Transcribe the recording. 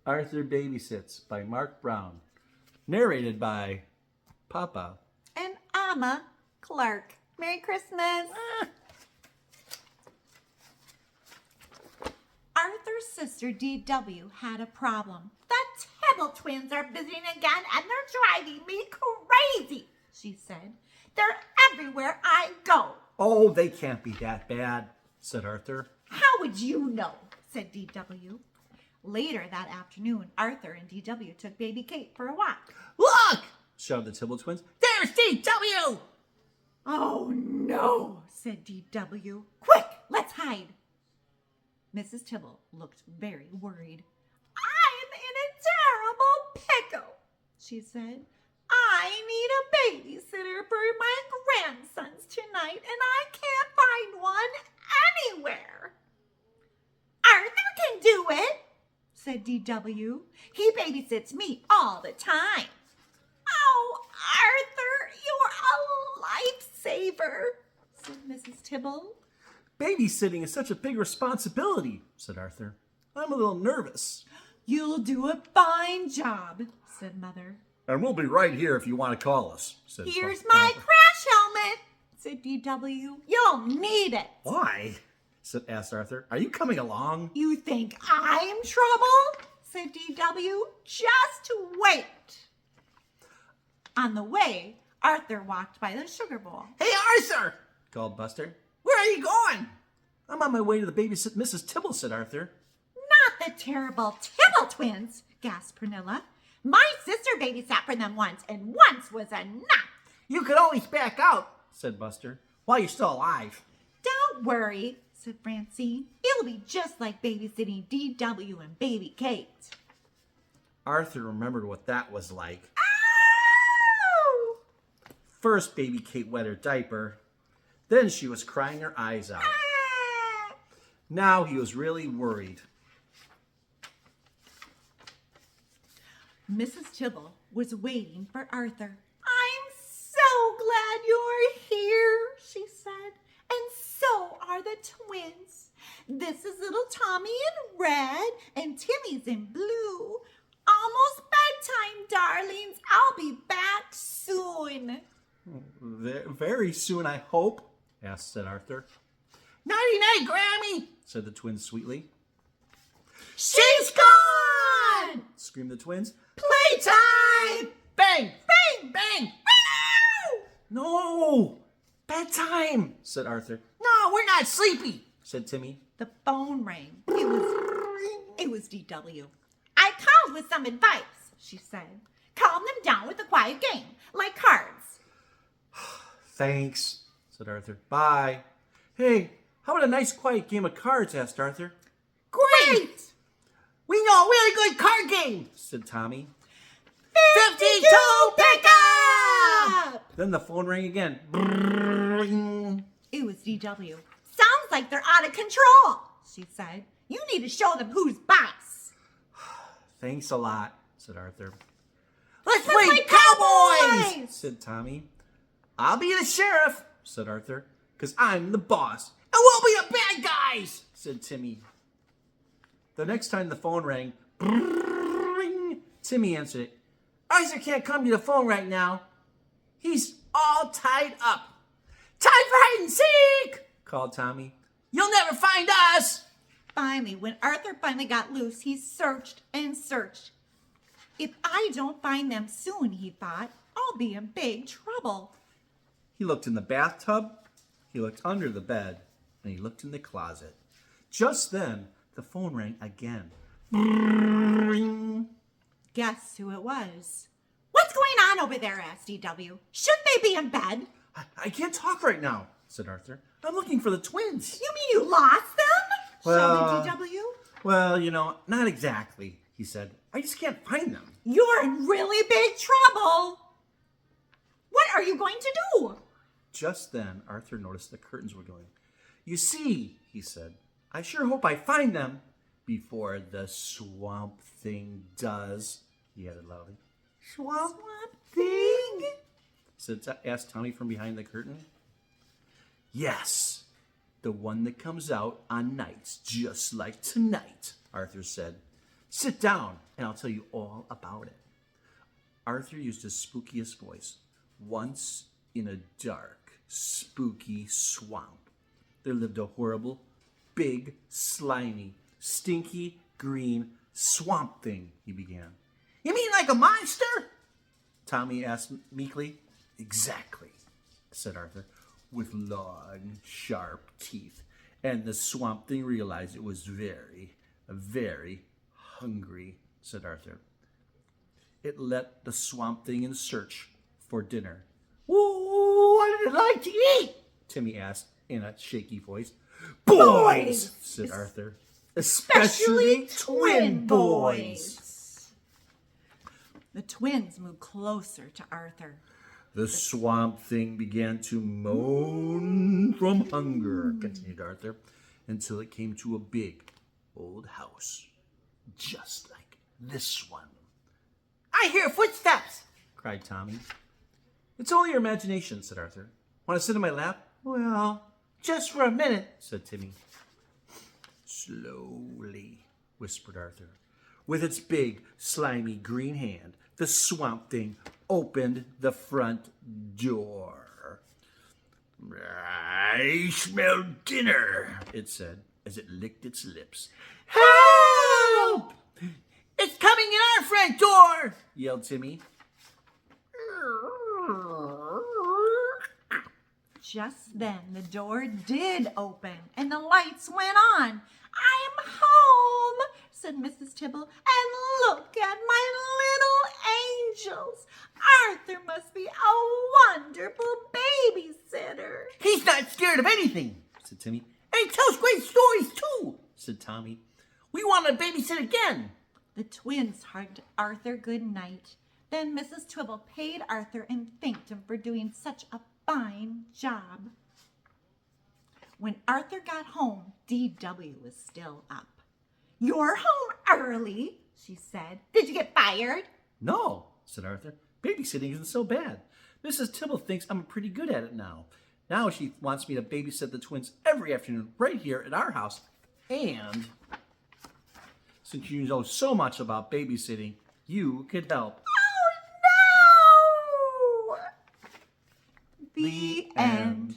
Arthur Babysits by Mark Brown. Narrated by Papa. And Amma Clark. Merry Christmas. Arthur's sister D.W. had a problem. The Tibble twins are visiting again and they're driving me crazy, she said. They're everywhere I go. Oh, they can't be that bad, said Arthur. How would you know, said D.W. Later that afternoon, Arthur and D.W. took baby Kate for a walk. Look! Shouted the Tibble twins. There's D.W.! Oh, no, said D.W. Quick, let's hide. Mrs. Tibble looked very worried. I'm in a terrible pickle, she said. I need a babysitter for my grandsons tonight, and I can't find one anywhere. Arthur can do it, said D.W. He babysits me all the time. Oh, Arthur, you're a lifesaver, said Mrs. Tibble. Babysitting is such a big responsibility, said Arthur. I'm a little nervous. You'll do a fine job, said Mother. And we'll be right here if you want to call us, said Here's my crash helmet, said D.W. You'll need it. Why? Asked Arthur. Are you coming along? You think I'm trouble? Said D.W. Just wait. On the way, Arthur walked by the sugar bowl. Hey, Arthur! Called Buster. Where are you going? I'm on my way to the babysit Mrs. Tibble, said Arthur. Not the terrible Tibble twins, gasped Pernilla. My sister babysat for them once, and once was enough. You could always back out, said Buster, while you're still alive. Don't worry, said Francine. It'll be just like babysitting D.W. and baby Kate. Arthur remembered what that was like. Ow! First, baby Kate wet her diaper. Then she was crying her eyes out. Ah! Now he was really worried. Mrs. Tibble was waiting for Arthur. I'm so glad you're here, she said. And so are the twins. This is little Tommy in red and Timmy's in blue. Almost bedtime, darlings. I'll be back soon. Very soon, I hope, said Arthur. Nighty-night, Grammy, said the twins sweetly. She's gone! Screamed the twins. Playtime! Bang! Bang! Bang! No! Bedtime, said Arthur. No, we're not sleepy, said Timmy. The phone rang. It was D.W. I called with some advice, she said. Calm them down with a quiet game, like cards. Thanks, said Arthur. Bye. Hey, how about a nice quiet game of cards, asked Arthur. Great! We know a really good card game, said Tommy. 52 pickup! Then the phone rang again. It was D.W. Sounds like they're out of control, she said. You need to show them who's boss. Thanks a lot, said Arthur. Let's play cowboys, said Tommy. I'll be the sheriff, said Arthur, because I'm the boss. And we'll be the bad guys, said Timmy. The next time the phone rang, Timmy answered it. Arthur can't come to the phone right now. He's all tied up. Time for hide and seek, called Tommy. You'll never find us. Finally, when Arthur finally got loose, he searched and searched. If I don't find them soon, he thought, I'll be in big trouble. He looked in the bathtub, he looked under the bed, and he looked in the closet. Just then, the phone rang again. Guess who it was? What's going on over there, asked D.W. Shouldn't they be in bed? I can't talk right now, said Arthur. I'm looking for the twins. You mean you lost them? Well, shouted D.W. Well, not exactly, he said. I just can't find them. You're in really big trouble. What are you going to do? Just then, Arthur noticed the curtains were going. You see, he said, I sure hope I find them before the swamp thing does, he added loudly. Swamp thing? Asked Tommy from behind the curtain. Yes, the one that comes out on nights just like tonight, Arthur said. Sit down, and I'll tell you all about it. Arthur used his spookiest voice. Once in a dark, spooky swamp, there lived a horrible, big, slimy, stinky, green swamp thing, he began. You mean like a monster? Tommy asked meekly. Exactly, said Arthur, with long, sharp teeth. And the swamp thing realized it was very, very hungry, said Arthur. It let the swamp thing in search for dinner. What did it like to eat? Timmy asked in a shaky voice. Boys, said Arthur. Especially twin boys. The twins moved closer to Arthur. The swamp thing began to moan from hunger, continued Arthur, until it came to a big old house, just like this one. I hear footsteps, cried Tommy. It's only your imagination, said Arthur. Want to sit in my lap? Well, just for a minute, said Timmy. Slowly, whispered Arthur. With its big, slimy green hand, the swamp thing opened the front door. I smell dinner, it said as it licked its lips. Help! It's coming in our front door, yelled Timmy. Just then the door did open and the lights went on. I'm home, said Mrs. Tibble, and look at my little angels. Arthur must be a wonderful babysitter. He's not scared of anything, said Timmy. And he tells great stories too, said Tommy. We want to babysit again. The twins hugged Arthur good night. Then Mrs. Twibble paid Arthur and thanked him for doing such a fine job. When Arthur got home, D.W. was still up. You're home early, she said. Did you get fired? No, said Arthur. Babysitting isn't so bad. Mrs. Tibble thinks I'm pretty good at it now. Now she wants me to babysit the twins every afternoon right here at our house. And since you know so much about babysitting, you could help. Oh, no! The end.